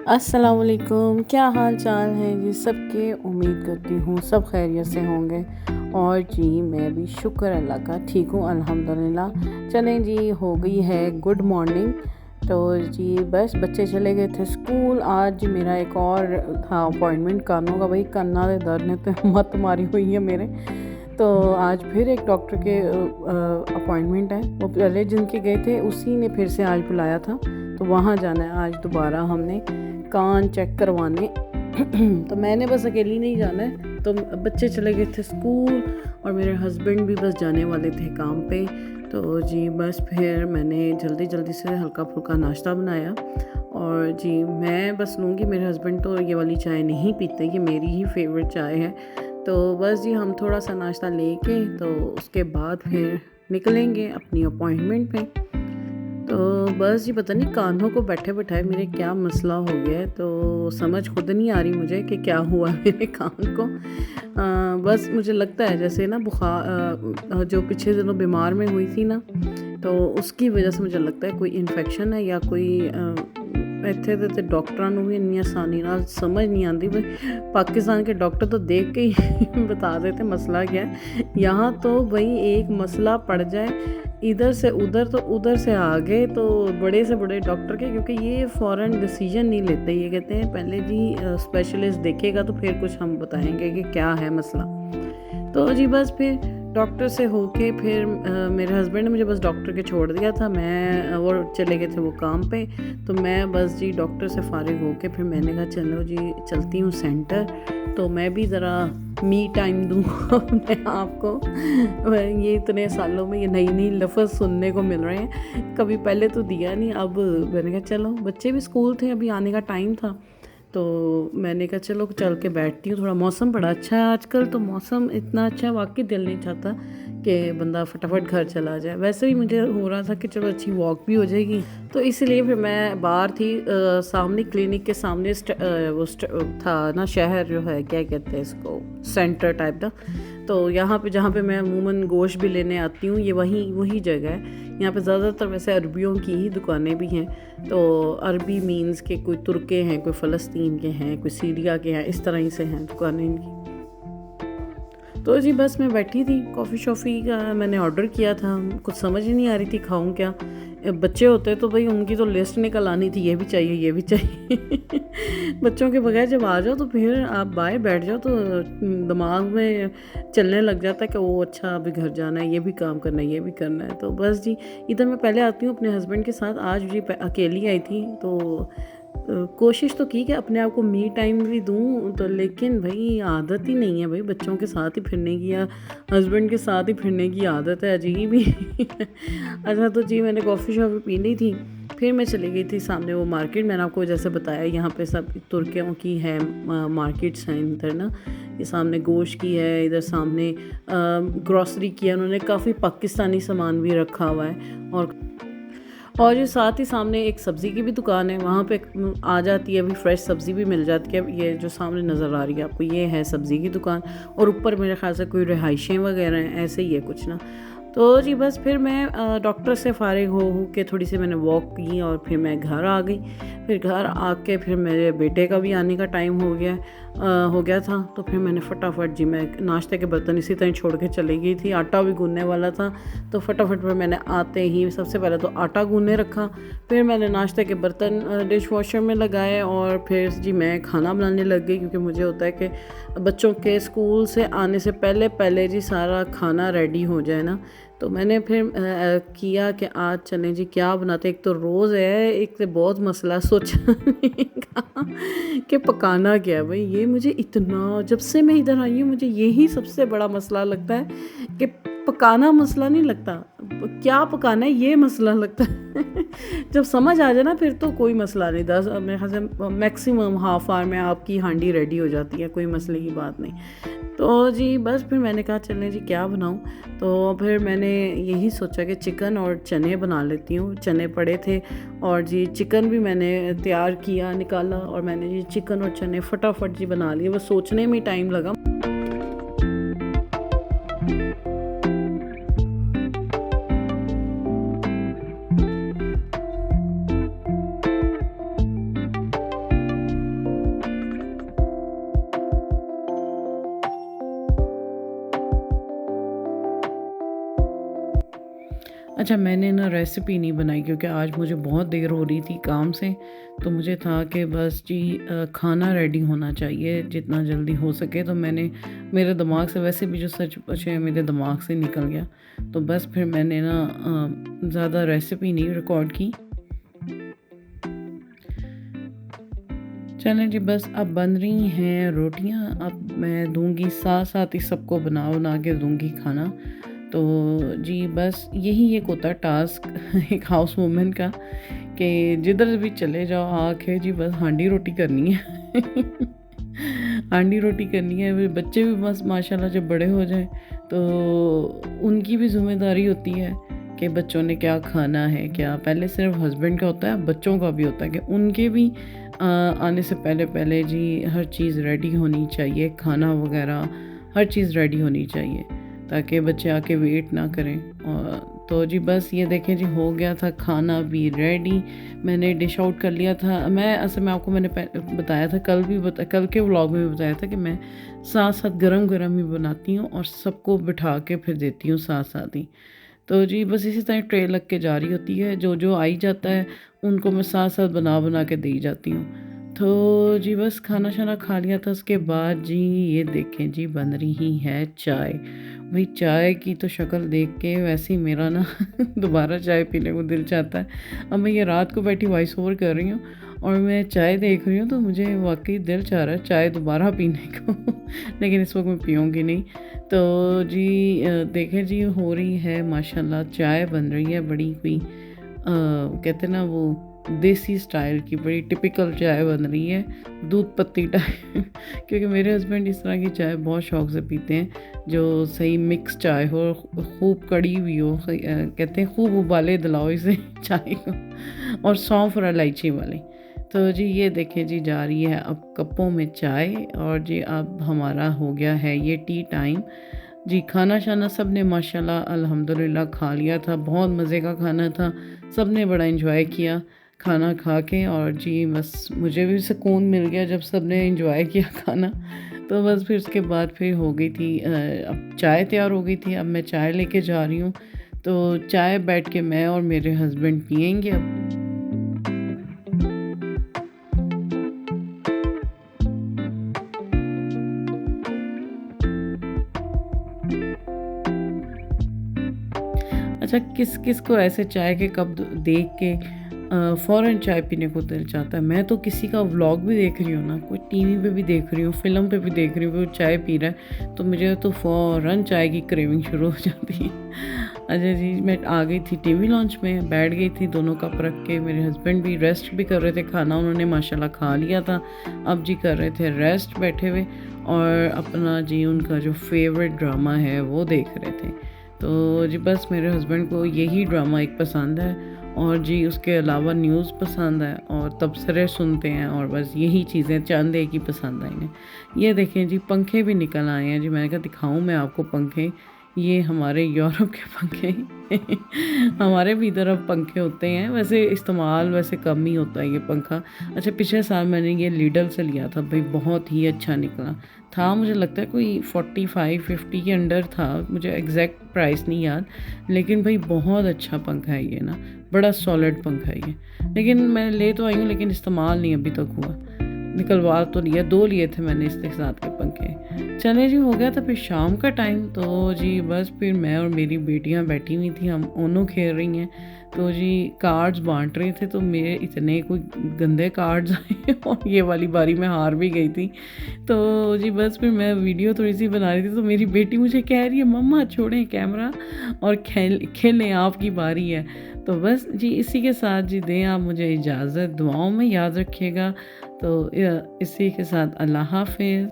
अस्सलाम वालेकुम, क्या हाल चाल है जी सबके। उम्मीद करती हूँ सब खैरियत से होंगे। और जी मैं भी शुक्र अल्लाह का ठीक हूँ अल्हम्दुलिल्लाह। चलें जी, हो गई है गुड मॉर्निंग। तो जी बस बच्चे चले गए थे स्कूल। आज मेरा एक और था अपॉइंटमेंट कानों का। भाई कन्ना दे दर्द ने तो मत मारी हुई है मेरे। तो आज फिर एक डॉक्टर के अपॉइंटमेंट है। वो पहले जिनके गए थे उसी ने फिर से आज बुलाया था, तो वहाँ जाना है आज दोबारा हमने कान चेक करवाने। तो मैंने बस अकेली नहीं जाना है, तो बच्चे चले गए थे स्कूल और मेरे हस्बैंड भी बस जाने वाले थे काम पे। तो जी बस फिर मैंने जल्दी जल्दी से हल्का फुल्का नाश्ता बनाया। और जी मैं बस लूँगी, मेरे हस्बैंड तो ये वाली चाय नहीं पीते, ये मेरी ही फेवरेट चाय है। तो बस जी हम थोड़ा सा नाश्ता लेके तो उसके बाद फिर निकलेंगे अपनी अपॉइंटमेंट पे। तो बस जी पता नहीं कान्हों को बैठे बैठाए मेरे क्या मसला हो गया है, तो समझ खुद नहीं आ रही मुझे कि क्या हुआ मेरे कान को। बस मुझे लगता है जैसे ना बुखार जो पिछले दिनों बीमार में हुई थी ना, तो उसकी वजह से मुझे लगता है कोई इन्फेक्शन है या कोई ਇੱਥੇ ਤੇ ਡਾਕਟਰਾਂ ਨੂੰ भी ਇੰਨੀ आसानी ਨਾਲ समझ नहीं आती। भाई पाकिस्तान के डॉक्टर तो देख के ही बता देते मसला क्या है। यहाँ तो भाई एक मसला पड़ जाए इधर से उधर तो उधर से आगे तो बड़े से बड़े डॉक्टर के, क्योंकि ये फ़ौरन डिसीजन नहीं लेते। ये कहते हैं पहले जी स्पेशलिस्ट देखेगा तो फिर कुछ हम बताएंगे कि क्या है मसला। तो जी बस फिर डॉक्टर से होके फिर मेरे हस्बैंड ने मुझे बस डॉक्टर के छोड़ दिया था। मैं वो चले गए थे वो काम पे। तो मैं बस जी डॉक्टर से फारिग होके फिर मैंने कहा चलो जी चलती हूँ सेंटर, तो मैं भी ज़रा मी टाइम दूँ अपने आप को। ये इतने सालों में ये नई नई लफ्ज़ सुनने को मिल रहे हैं, कभी पहले तो दिया नहीं। अब मैंने कहा चलो, बच्चे भी स्कूल थे, अभी आने का टाइम था, तो मैंने कहा चलो चल के बैठती हूँ। थोड़ा मौसम बड़ा अच्छा है आजकल, तो मौसम इतना अच्छा है वाकई दिल नहीं चाहता कि बंदा फटाफट घर चला जाए। वैसे भी मुझे हो रहा था कि चलो अच्छी वॉक भी हो जाएगी, तो इसलिए फिर मैं बाहर थी सामने क्लिनिक के सामने था ना शहर जो है, क्या कहते हैं इसको, सेंटर टाइप का। तो यहाँ पे जहाँ पे मैं अमूमन गोश्त भी लेने आती हूँ, ये वही जगह है। यहाँ पे ज़्यादातर वैसे अरबियों की ही दुकानें भी हैं। तो अरबी मीन्स के कोई तुर्के हैं, कोई फ़लस्तीन के हैं, कोई सीरिया के हैं, इस तरह ही से हैं दुकानें इनकी। तो जी बस मैं बैठी थी, कॉफ़ी शॉफ़ी का मैंने ऑर्डर किया था। कुछ समझ ही नहीं आ रही थी खाऊं क्या। बच्चे होते तो भाई उनकी तो लिस्ट निकल आनी थी, ये भी चाहिए ये भी चाहिए। बच्चों के बगैर जब आ जाओ तो फिर आप बाहर बैठ जाओ तो दिमाग में चलने लग जाता है कि वो अच्छा अभी घर जाना है, ये भी काम करना है, ये भी करना है। तो बस जी इधर मैं पहले आती हूँ अपने हस्बैंड के साथ। आज जी अकेली आई थी, तो कोशिश तो की कि अपने आप को मी टाइम भी दूं, तो लेकिन भाई आदत ही नहीं है भाई बच्चों के साथ ही फिरने की या हस्बैंड के साथ ही फिरने की आदत है अजीब ही। अच्छा तो जी मैंने कॉफ़ी शॉफ़ी पी ली थी, फिर मैं चली गई थी सामने वो मार्केट। मैंने आपको जैसे बताया यहाँ पे सब तुर्कियों की है मार्केट्स हैं इधर ना। ये सामने गोश्त की है, इधर सामने ग्रॉसरी की है, उन्होंने काफ़ी पाकिस्तानी सामान भी रखा हुआ है। और जो साथ ही सामने एक सब्ज़ी की भी दुकान है, वहाँ पे आ जाती है अभी फ्रेश सब्ज़ी भी मिल जाती है। ये जो सामने नज़र आ रही है आपको, ये है सब्ज़ी की दुकान। और ऊपर मेरे ख्याल से कोई रिहाइशें वगैरह हैं, ऐसे ही है कुछ ना। तो जी बस फिर मैं डॉक्टर से फारिग हो के थोड़ी सी मैंने वॉक की और फिर मैं घर आ गई। फिर घर आके फिर मेरे बेटे का भी आने का टाइम हो गया था। तो फिर मैंने फटाफट जी मैं नाश्ते के बर्तन इसी तरह छोड़ के चली गई थी। आटा भी गूंदने वाला था, तो फटाफट फिर मैंने आते ही सबसे पहले तो आटा गूंदने रखा। फिर मैंने नाश्ते के बर्तन डिश वॉशर में लगाए और फिर जी मैं खाना बनाने लग गई, क्योंकि मुझे होता है कि बच्चों के स्कूल से आने से पहले जी सारा खाना रेडी हो जाए ना। तो मैंने फिर किया कि आज चलें जी क्या बनाते। एक तो रोज़ है, एक तो बहुत मसला सोचने का कि पकाना क्या है। भाई ये मुझे इतना, जब से मैं इधर आई हूँ मुझे यही सबसे बड़ा मसला लगता है कि पकाना मसला नहीं लगता, क्या पकाना है ये मसला लगता है। जब समझ आ जाए ना फिर तो कोई मसला नहीं। 10 मेरे ख्याल से मैक्सिमम हाफ आवर में आपकी हांडी रेडी हो जाती है, कोई मसले की बात नहीं। तो जी बस फिर मैंने कहा चलें जी क्या बनाऊं। तो फिर मैंने यही सोचा कि चिकन और चने बना लेती हूँ। चने पड़े थे और जी चिकन भी मैंने तैयार किया, निकाला, और मैंने जी चिकन और चने फटाफट जी बना लिए। बस सोचने में टाइम लगा। अच्छा, मैंने ना रेसिपी नहीं बनाई क्योंकि आज मुझे बहुत देर हो रही थी काम से, तो मुझे था कि बस जी खाना रेडी होना चाहिए जितना जल्दी हो सके। तो मैंने मेरे दिमाग से, वैसे भी जो सच पूछे मेरे दिमाग से निकल गया, तो बस फिर मैंने ना ज़्यादा रेसिपी नहीं रिकॉर्ड की। चलें जी, बस अब बन रही हैं रोटियां। अब मैं दूंगी साथ साथ ही सबको बना बना के दूंगी खाना। तो जी बस यही एक होता है टास्क एक हाउस वूमेन का, कि जिधर भी चले जाओ आके जी बस हांडी रोटी करनी है हांडी रोटी करनी है। फिर बच्चे भी बस माशाल्लाह जब बड़े हो जाएं तो उनकी भी जिम्मेदारी होती है कि बच्चों ने क्या खाना है। क्या पहले सिर्फ हस्बैंड का होता है, बच्चों का भी होता है कि उनके भी आने से पहले पहले जी हर चीज़ रेडी होनी चाहिए, खाना वगैरह हर चीज़ रेडी होनी चाहिए ताकि बच्चे आके वेट ना करें। और तो जी बस ये देखें जी, हो गया था खाना भी रेडी। मैंने डिश आउट कर लिया था। मैं असल में आपको मैंने बताया था, कल के व्लॉग में भी बताया था कि मैं साथ साथ गरम गरम ही बनाती हूँ और सबको बिठा के फिर देती हूँ साथ साथ ही। तो जी बस इसी तरह ट्रे लग के जारी होती है, जो जो आई जाता है उनको मैं साथ साथ बना बना के दी जाती हूँ। तो जी बस खाना शाना खा लिया था। उसके बाद जी ये देखें जी बन रही है चाय। भाई चाय की तो शक्ल देख के वैसे ही मेरा ना दोबारा चाय पीने को दिल चाहता है। अब मैं ये रात को बैठी वॉइस ओवर कर रही हूँ और मैं चाय देख रही हूँ, तो मुझे वाकई दिल चाह रहा है चाय दोबारा पीने को लेकिन इस वक्त मैं पीऊँगी नहीं। तो जी देखें जी, हो रही है माशाल्लाह, चाय बन रही है बड़ी कोई कहते ना वो देसी स्टाइल की, बड़ी टिपिकल चाय बन रही है, दूध पत्ती टाइप क्योंकि मेरे हस्बैंड इस तरह की चाय बहुत शौक से पीते हैं, जो सही मिक्स चाय हो, खूब कड़ी हुई हो। कहते हैं खूब उबाले दिलाओ इसे चाय को, और सौंफ और इलायची वाली। तो जी ये देखें जी जा रही है अब कपों में चाय। और जी अब हमारा हो गया है ये टी टाइम। जी खाना शाना सब ने माशाल्लाह अल्हम्दुलिल्लाह खा लिया था। बहुत मज़े का खाना था, सब ने बड़ा एंजॉय किया खाना खा के। और जी बस मुझे भी सुकून मिल गया जब सब ने एंजॉय किया खाना। तो बस फिर उसके बाद फिर हो गई थी अब चाय तैयार हो गई थी। अब मैं चाय लेके जा रही हूँ, तो चाय बैठ के मैं और मेरे हस्बैंड पियेंगे अब। अच्छा, किस किस को ऐसे चाय के कप देख के फ़ौरन चाय पीने को दिल चाहता है। मैं तो किसी का व्लॉग भी देख रही हूँ ना, कोई टीवी पे भी देख रही हूँ, फ़िल्म पे भी देख रही हूँ, वो चाय पी रहा है, तो मुझे तो फ़ौरन चाय की क्रेविंग शुरू हो जाती है। अच्छा जी, मैं आ गई थी टीवी लॉन्च में, बैठ गई थी दोनों कप रख के। मेरे हस्बैंड भी रेस्ट भी कर रहे थे, खाना उन्होंने माशाल्लाह खा लिया था, अब जी कर रहे थे रेस्ट बैठे हुए, और अपना जी उनका जो फेवरेट ड्रामा है वो देख रहे थे। तो जी बस मेरे हस्बैंड को यही ड्रामा एक पसंद है, और जी उसके अलावा न्यूज़ पसंद है, और तबसरे सुनते हैं, और बस यही चीज़ें चंद एक ही पसंद आई हैं। ये देखें जी पंखे भी निकल आए हैं। जी मैंने कहा दिखाऊं मैं आपको पंखे, ये हमारे यूरोप के पंखे हमारे भी इधर अब पंखे होते हैं, वैसे इस्तेमाल वैसे कम ही होता है ये पंखा। अच्छा, पिछले साल मैंने ये लीडल से लिया था भाई, बहुत ही अच्छा निकला था। मुझे लगता है कोई 45-50 के अंडर था, मुझे एग्जैक्ट प्राइस नहीं याद, लेकिन भाई बहुत अच्छा पंखा है ये ना, बड़ा सॉलिड पंखा है ये। लेकिन मैं ले तो आई हूँ लेकिन इस्तेमाल नहीं अभी तक हुआ। निकलवा तो लिया, 2 लिए थे मैंने इसके साथ के पंखे। चले जी, हो गया था फिर शाम का टाइम। तो जी बस फिर मैं और मेरी बेटियां बैठी हुई थी, हम ओनो खेल रही हैं। तो जी कार्ड्स बांट रहे थे, तो मेरे इतने कोई गंदे कार्ड्स आए और ये वाली बारी में हार भी गई थी। तो जी बस फिर मैं वीडियो थोड़ी सी बना रही थी, तो मेरी बेटी मुझे कह रही है मम्मा छोड़ें कैमरा और खेलें, आपकी बारी है। तो बस जी इसी के साथ जी दें आप मुझे इजाज़त, दुआओं में याद रखिएगा। तो इसी के साथ अल्लाह हाफ़िज़।